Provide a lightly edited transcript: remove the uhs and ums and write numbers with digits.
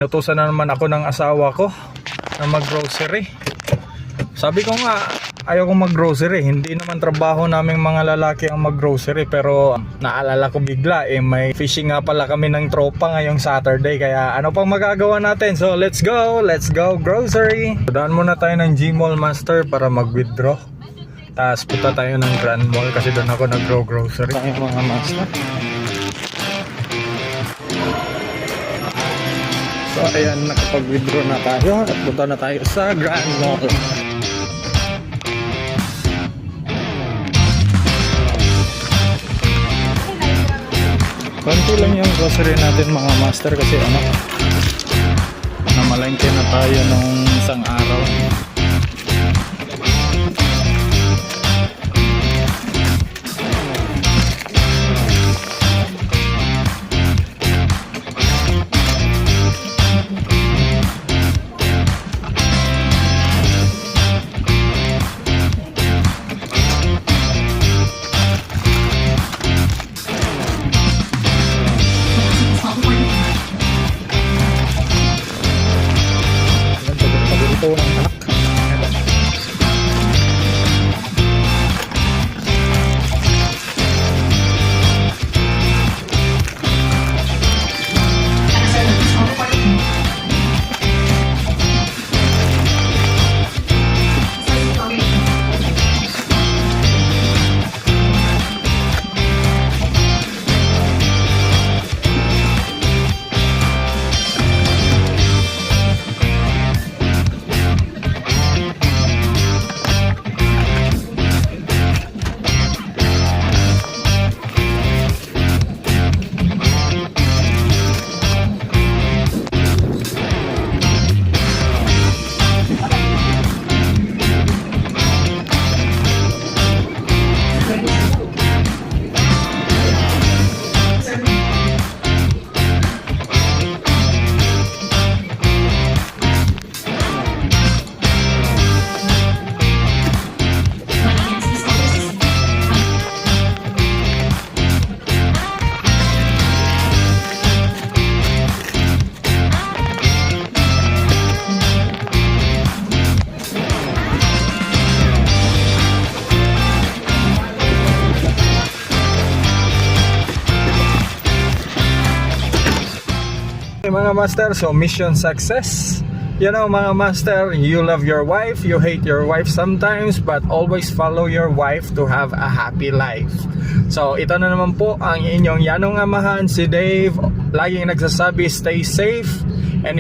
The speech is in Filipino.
Inutusan na naman ako ng asawa ko na mag-grocery. Sabi ko nga, ayaw kong mag-grocery. Hindi naman trabaho naming mga lalaki ang mag-grocery. Pero naalala ko bigla, may fishing nga pala kami ng tropa ngayong Saturday. Kaya ano pang magagawa natin? So let's go grocery. Daan muna tayo ng Gmall Master para mag-withdraw. Tapos punta tayo ng Grand Mall kasi doon ako nag-grocery. Tayo mga master. So ayan, nakapag-withdraw na tayo at punta na tayo sa Grand Mall. Konti lang yung grocery natin mga master kasi namalengke na tayo nung isang araw. Ito ng anak. Mga master, so mission success. You know mga master, you love your wife, you hate your wife sometimes, but always follow your wife to have a happy life. So ito na naman po ang inyong yanong amahan, si Dave. Laging nagsasabi, stay safe,